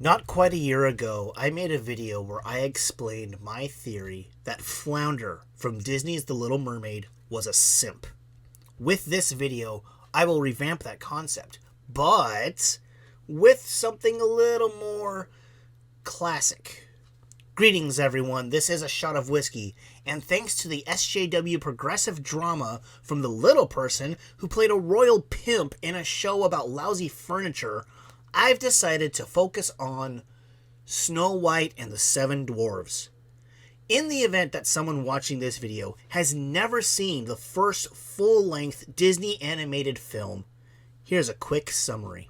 Not quite a year ago, I made a video where I explained my theory that Flounder from Disney's The Little Mermaid was a simp. With this video, I will revamp that concept, but with something a little more classic. Greetings everyone, this is A Shot of Whiskey, and thanks to the SJW progressive drama from the little person who played a royal pimp in a show about lousy furniture, I've decided to focus on Snow White and the Seven Dwarfs. In the event that someone watching this video has never seen the first full-length Disney animated film, here's a quick summary.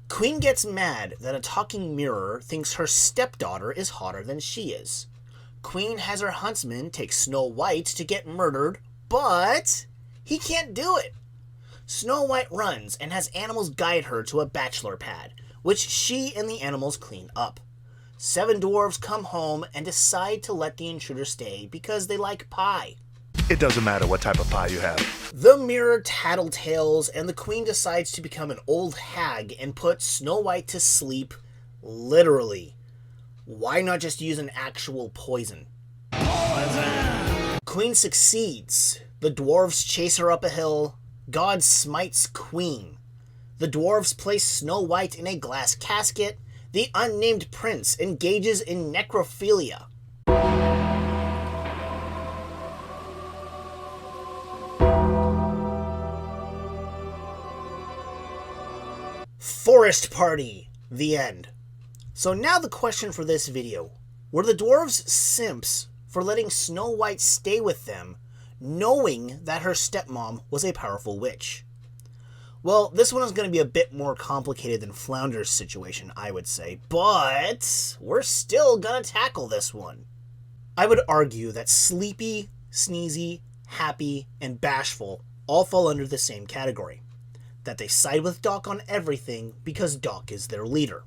Queen gets mad that a talking mirror thinks her stepdaughter is hotter than she is. Queen has her huntsman take Snow White to get murdered, but he can't do it. Snow White runs and has animals guide her to a bachelor pad, which she and the animals clean up. Seven dwarves come home and decide to let the intruder stay because they like pie. It doesn't matter what type of pie you have. The mirror tattletales and the queen decides to become an old hag and put Snow White to sleep, literally. Why not just use an actual poison? Queen succeeds. The dwarves chase her up a hill. God smites Queen. The dwarves place Snow White in a glass casket. The unnamed prince engages in necrophilia. Forest Party. The end. So now the question for this video. Were the dwarves simps for letting Snow White stay with them, knowing that her stepmom was a powerful witch? Well, this one is going to be a bit more complicated than Flounder's situation, I would say, but we're still going to tackle this one. I would argue that sleepy, sneezy, happy, and bashful all fall under the same category. That they side with Doc on everything because Doc is their leader.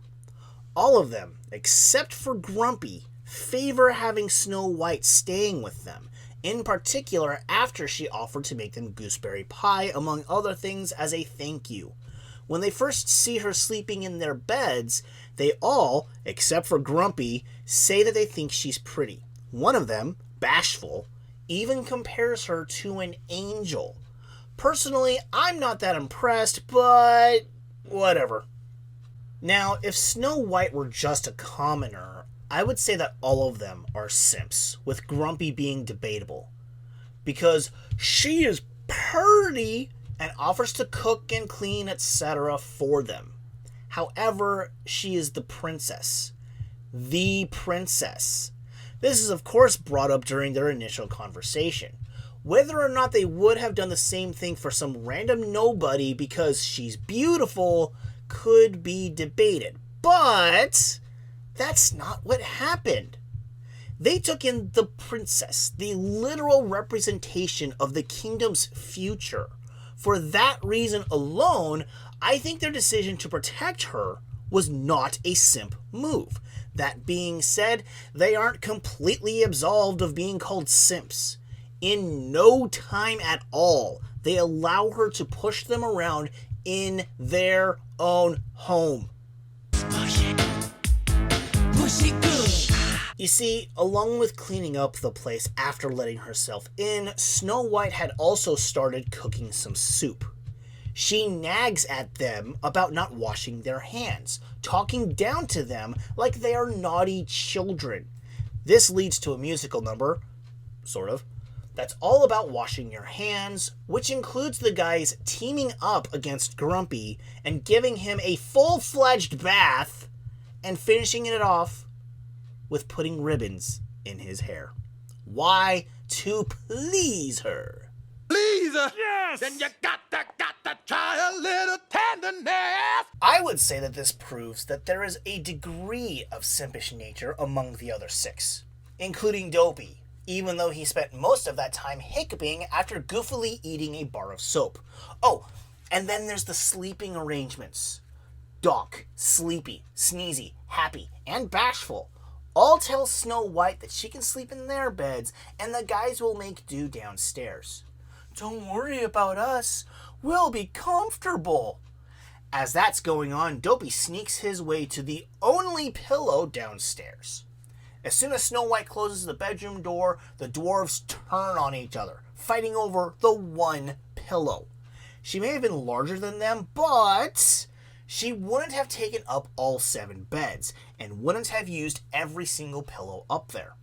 All of them, except for Grumpy, favor having Snow White staying with them, in particular after she offered to make them gooseberry pie, among other things, as a thank you. When they first see her sleeping in their beds, they all, except for Grumpy, say that they think she's pretty. One of them, Bashful, even compares her to an angel. Personally, I'm not that impressed, but whatever. Now, if Snow White were just a commoner, I would say that all of them are simps, with Grumpy being debatable. Because she is pretty and offers to cook and clean, etc. for them. However, she is the princess. The princess. This is of course brought up during their initial conversation. Whether or not they would have done the same thing for some random nobody because she's beautiful could be debated. But that's not what happened. They took in the princess, the literal representation of the kingdom's future. For that reason alone, I think their decision to protect her was not a simp move. That being said, they aren't completely absolved of being called simps. In no time at all, they allow her to push them around in their own home. You see, along with cleaning up the place after letting herself in, Snow White had also started cooking some soup. She nags at them about not washing their hands, talking down to them like they are naughty children. This leads to a musical number, sort of, that's all about washing your hands, which includes the guys teaming up against Grumpy and giving him a full-fledged bath and finishing it off with putting ribbons in his hair. Why? To please her. Please her? Yes! Then you got to try a little tenderness. I would say that this proves that there is a degree of simpish nature among the other six, including Dopey, even though he spent most of that time hiccuping after goofily eating a bar of soap. Oh, and then there's the sleeping arrangements. Doc, Sleepy, Sneezy, Happy, and Bashful all tell Snow White that she can sleep in their beds and the guys will make do downstairs. Don't worry about us, we'll be comfortable. As that's going on, Dopey sneaks his way to the only pillow downstairs. As soon as Snow White closes the bedroom door, the dwarves turn on each other, fighting over the one pillow. She may have been larger than them, but she wouldn't have taken up all 7 beds, and wouldn't have used every single pillow up there.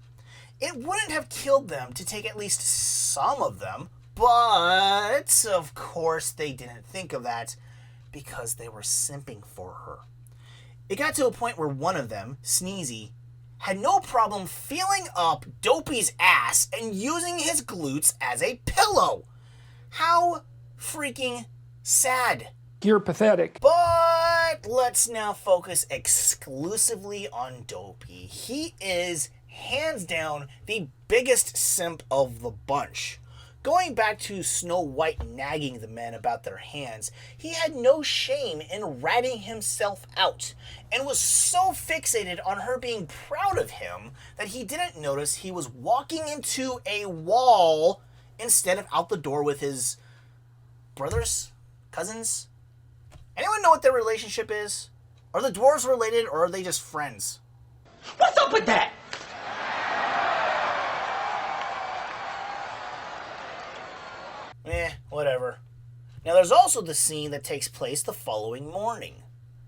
It wouldn't have killed them to take at least some of them, but of course they didn't think of that because they were simping for her. It got to a point where one of them, Sneezy, had no problem feeling up Dopey's ass and using his glutes as a pillow. How freaking sad. You're pathetic. But let's now focus exclusively on Dopey. He is, hands down, the biggest simp of the bunch. Going back to Snow White nagging the men about their hands, he had no shame in ratting himself out, and was so fixated on her being proud of him that he didn't notice he was walking into a wall instead of out the door with his brothers? Cousins? Anyone know what their relationship is? Are the dwarves related, or are they just friends? What's up with that? Whatever. Now there's also the scene that takes place the following morning.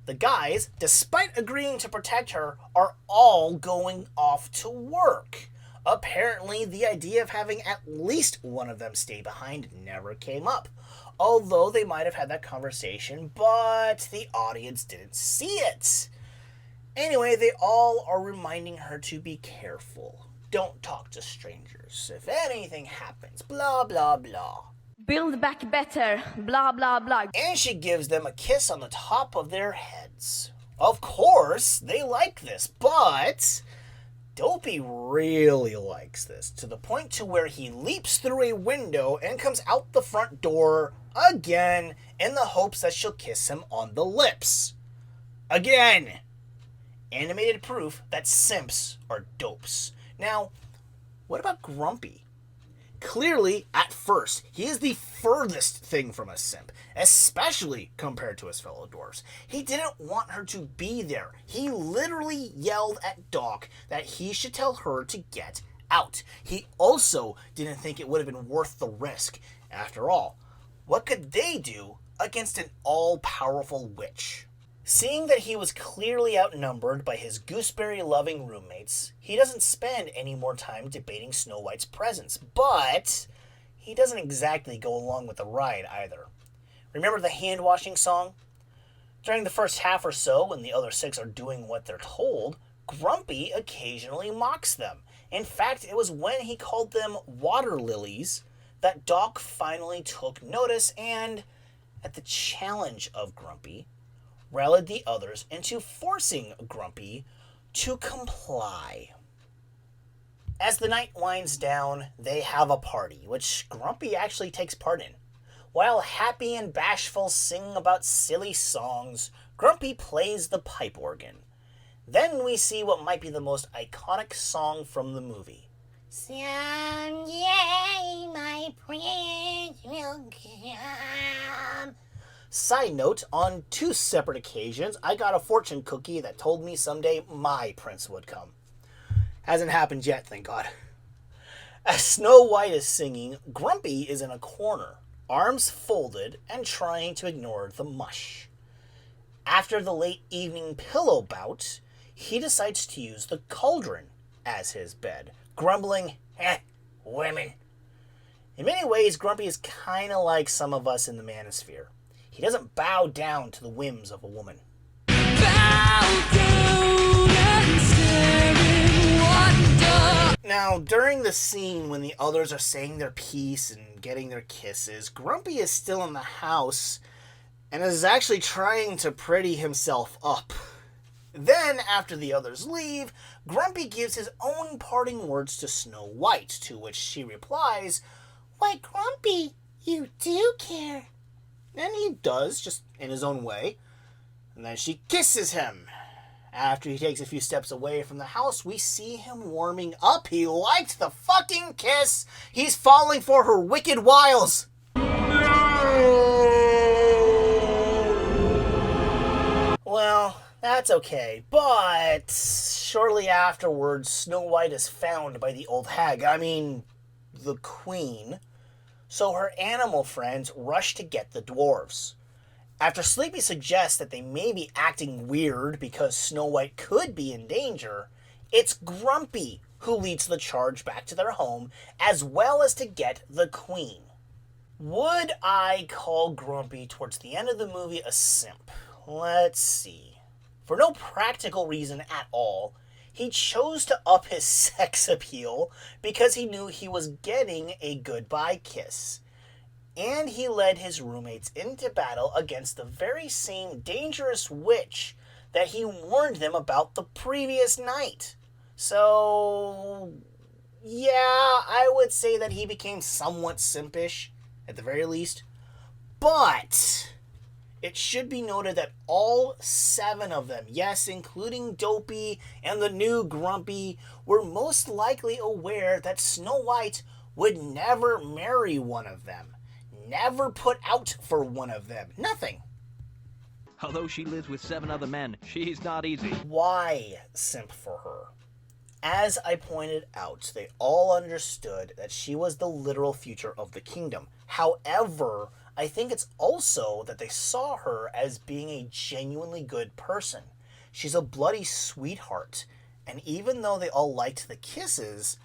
The guys, despite agreeing to protect her, are all going off to work. Apparently, the idea of having at least one of them stay behind never came up. Although they might have had that conversation, but the audience didn't see it. Anyway, they all are reminding her to be careful. Don't talk to strangers. If anything happens, blah, blah, blah. Build back better, blah blah blah. And she gives them a kiss on the top of their heads. Of course, they like this, but Dopey really likes this, to the point to where he leaps through a window and comes out the front door again in the hopes that she'll kiss him on the lips. Again! Animated proof that simps are dopes. Now, what about Grumpy? Clearly, at first, he is the furthest thing from a simp, especially compared to his fellow dwarves. He didn't want her to be there. He literally yelled at Doc that he should tell her to get out. He also didn't think it would have been worth the risk. After all, what could they do against an all-powerful witch? Seeing that he was clearly outnumbered by his gooseberry-loving roommates, he doesn't spend any more time debating Snow White's presence, but he doesn't exactly go along with the ride either. Remember the hand-washing song? During the first half or so, when the other 6 are doing what they're told, Grumpy occasionally mocks them. In fact, it was when he called them water lilies that Doc finally took notice and, at the challenge of Grumpy, rallied the others into forcing Grumpy to comply. As the night winds down, they have a party, which Grumpy actually takes part in. While Happy and Bashful sing about silly songs, Grumpy plays the pipe organ. Then we see what might be the most iconic song from the movie. Someday my prince will come. Side note, on 2 separate occasions, I got a fortune cookie that told me someday my prince would come. Hasn't happened yet, thank God. As Snow White is singing, Grumpy is in a corner, arms folded and trying to ignore the mush. After the late evening pillow bout, he decides to use the cauldron as his bed, grumbling, women. In many ways, Grumpy is kinda like some of us in the manosphere. He doesn't bow down to the whims of a woman. Now, during the scene when the others are saying their piece and getting their kisses, Grumpy is still in the house and is actually trying to pretty himself up. Then, after the others leave, Grumpy gives his own parting words to Snow White, to which she replies, "Why, Grumpy, you do care." And he does, just in his own way. And then she kisses him. After he takes a few steps away from the house, we see him warming up. He liked the fucking kiss. He's falling for her wicked wiles. Well, that's okay, but shortly afterwards, Snow White is found by the old hag, the queen, so her animal friends rush to get the dwarves. After Sleepy suggests that they may be acting weird because Snow White could be in danger, it's Grumpy who leads the charge back to their home, as well as to get the queen. Would I call Grumpy towards the end of the movie a simp? Let's see. For no practical reason at all, he chose to up his sex appeal because he knew he was getting a goodbye kiss. And he led his roommates into battle against the very same dangerous witch that he warned them about the previous night. So, yeah, I would say that he became somewhat simpish, at the very least. But it should be noted that all 7 of them, yes, including Dopey and the new Grumpy, were most likely aware that Snow White would never marry one of them. Never put out for one of them. Nothing. Although she lives with 7 other men, she's not easy. Why simp for her? As I pointed out, they all understood that she was the literal future of the kingdom. However, I think it's also that they saw her as being a genuinely good person. She's a bloody sweetheart, and even though they all liked the kisses,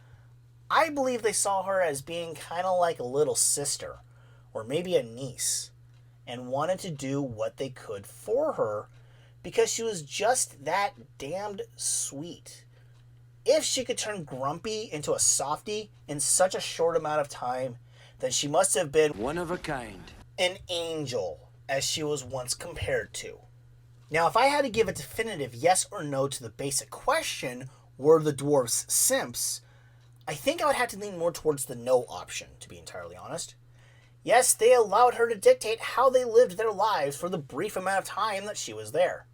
I believe they saw her as being kind of like a little sister, or maybe a niece, and wanted to do what they could for her because she was just that damned sweet. If she could turn Grumpy into a softie in such a short amount of time, then she must have been One of a kind. an angel, as she was once compared to. Now, if I had to give a definitive yes or no to the basic question, were the dwarves simps, I think I would have to lean more towards the no option, to be entirely honest. Yes, they allowed her to dictate how they lived their lives for the brief amount of time that she was there.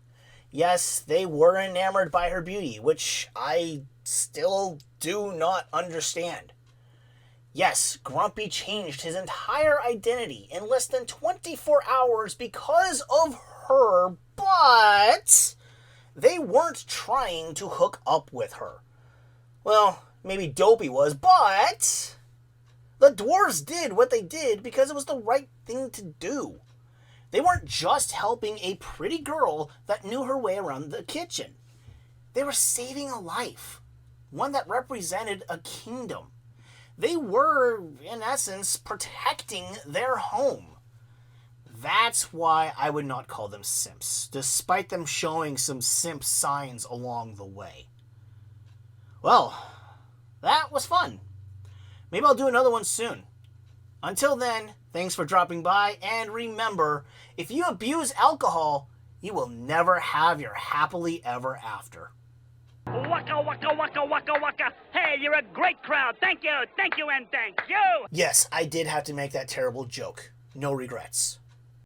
Yes, they were enamored by her beauty, which I still do not understand. Yes, Grumpy changed his entire identity in less than 24 hours because of her, but they weren't trying to hook up with her. Well, maybe Dopey was, but the dwarves did what they did because it was the right thing to do. They weren't just helping a pretty girl that knew her way around the kitchen. They were saving a life, one that represented a kingdom. They were, in essence, protecting their home. That's why I would not call them simps, despite them showing some simp signs along the way. Well, that was fun. Maybe I'll do another one soon. Until then, thanks for dropping by, and remember, if you abuse alcohol, you will never have your happily ever after. Waka, waka, waka, waka, waka. Hey, you're a great crowd. Thank you, and thank you. Yes, I did have to make that terrible joke. No regrets.